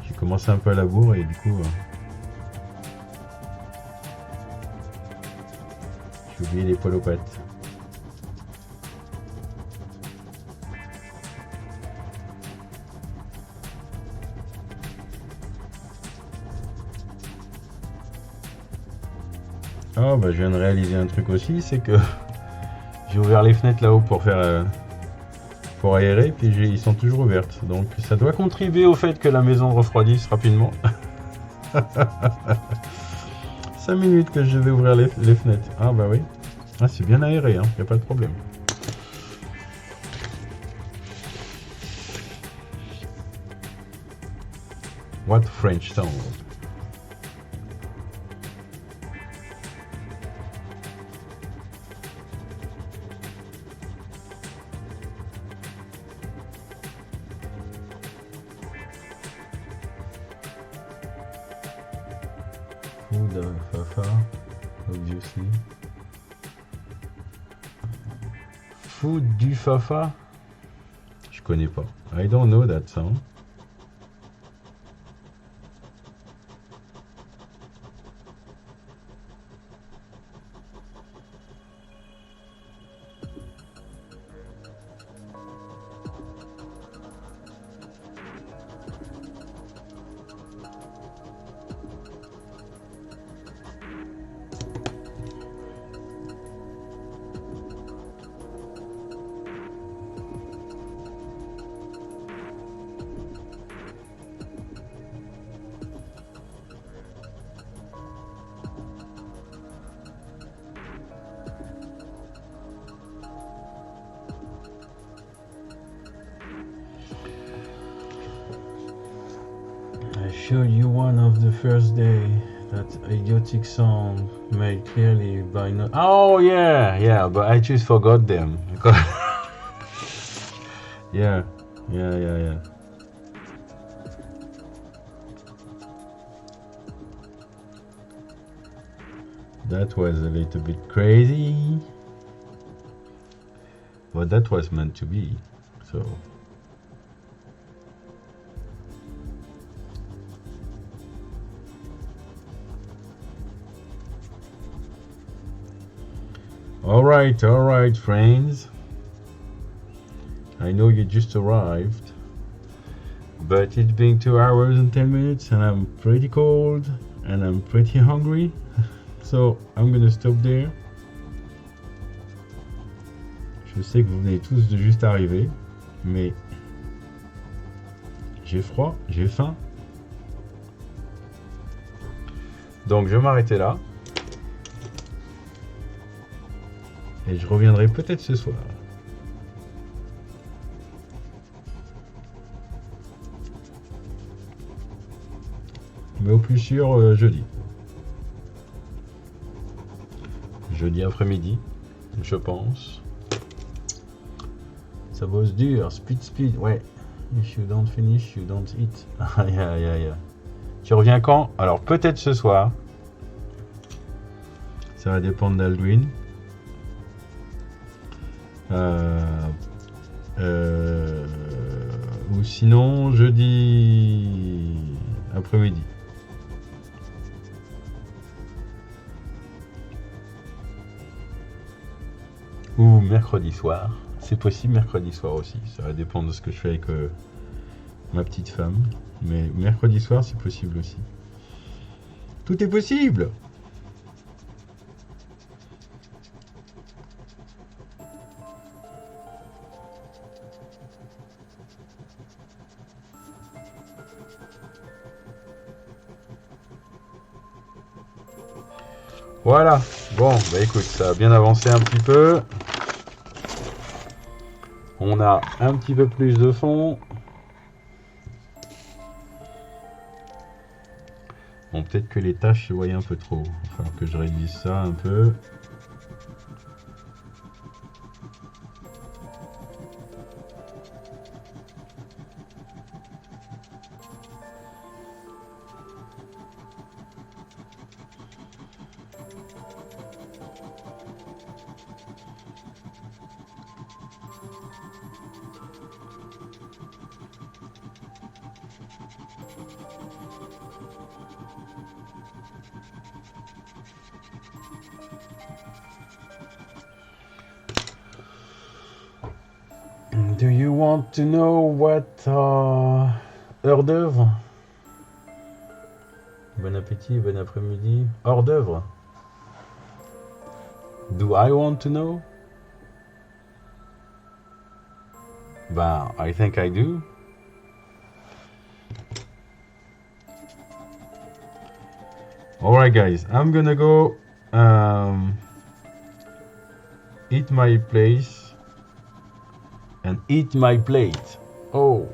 J'ai commencé un peu à la bourre et du coup j'ai oublié les poils aux pattes. Oh bah je viens de réaliser un truc aussi, c'est que j'ai ouvert les fenêtres là-haut pour faire pour aérer, puis ils sont toujours ouvertes. Donc ça doit contribuer au fait que la maison refroidisse rapidement. 5 minutes que je vais ouvrir les fenêtres. Ah bah oui. Ah c'est bien aéré, hein, y a pas de problème. What French sound? Food fafa, obviously. Food du fafa? Je connais pas. I don't know that sound. I showed you one of the first day, that idiotic song made clearly by no. Oh yeah, but I just forgot them. yeah. That was a little bit crazy, but that was meant to be, so. All right, friends. I know you just arrived, but it's been 2 hours and 10 minutes and I'm pretty cold and I'm pretty hungry. So I'm gonna stop there. Je sais que vous venez tous de juste arriver, mais j'ai froid, j'ai faim. Donc je vais m'arrêter là. Et je reviendrai peut-être ce soir. Mais au plus sûr, jeudi. Jeudi après-midi, je pense. Ça bosse dur, speed, ouais. If you don't finish, you don't eat. yeah. Tu reviens quand? Alors peut-être ce soir. Ça va dépendre d'Aldwin. Euh, euh, ou sinon jeudi après-midi. Ou mercredi soir. C'est possible mercredi soir aussi. Ça va dépendre de ce que je fais avec ma petite femme. Mais mercredi soir, c'est possible aussi. Tout est possible. Voilà. Bon, bah écoute, ça a bien avancé un petit peu. On a un petit peu plus de fond. Bon, peut-être que les tâches se voyaient un peu trop. Il va falloir que je réduise ça un peu. Do you want to know what hors d'œuvre? Bon appétit, bon après-midi. Hors d'œuvre. Do I want to know? Ben, I think I do. Alright guys, I'm gonna go eat my place and eat my plate. Oh.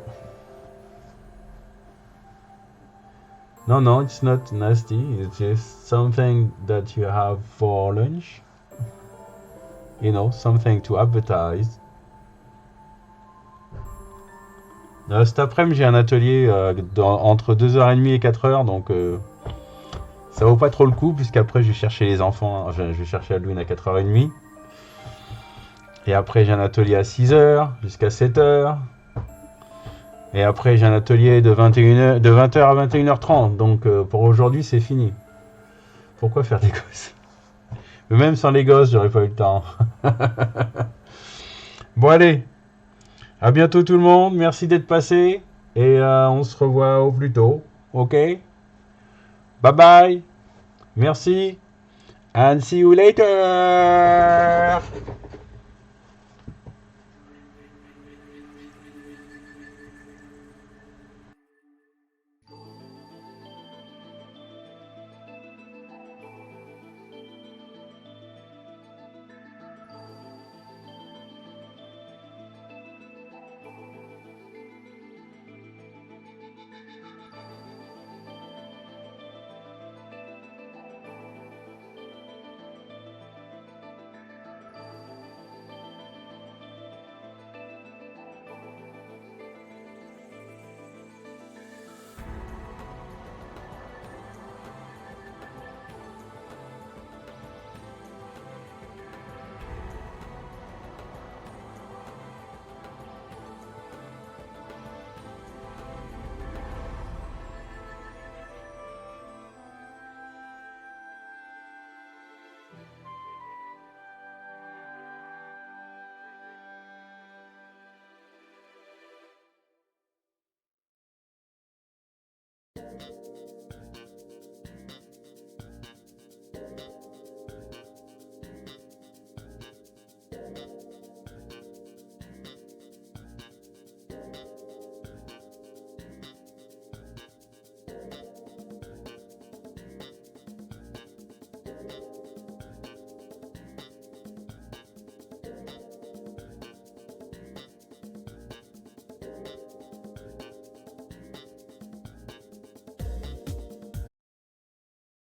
No, it's not nasty. It's just something that you have for lunch. You know, something to advertise. Cet après-midi, j'ai un atelier entre 2h30 et 4h, donc ça vaut pas trop le coup, puisqu'après, je vais chercher les enfants. Je vais chercher Halloween à 4h30. Et après, j'ai un atelier à 6h jusqu'à 7h. Et après, j'ai un atelier de 21h, de 20h à 21h30. Donc, pour aujourd'hui, c'est fini. Pourquoi faire des gosses? Mais même sans les gosses, j'aurais pas eu le temps. Bon, allez. À bientôt tout le monde. Merci d'être passé. Et on se revoit au plus tôt. Ok? Bye bye. Merci. And see you later.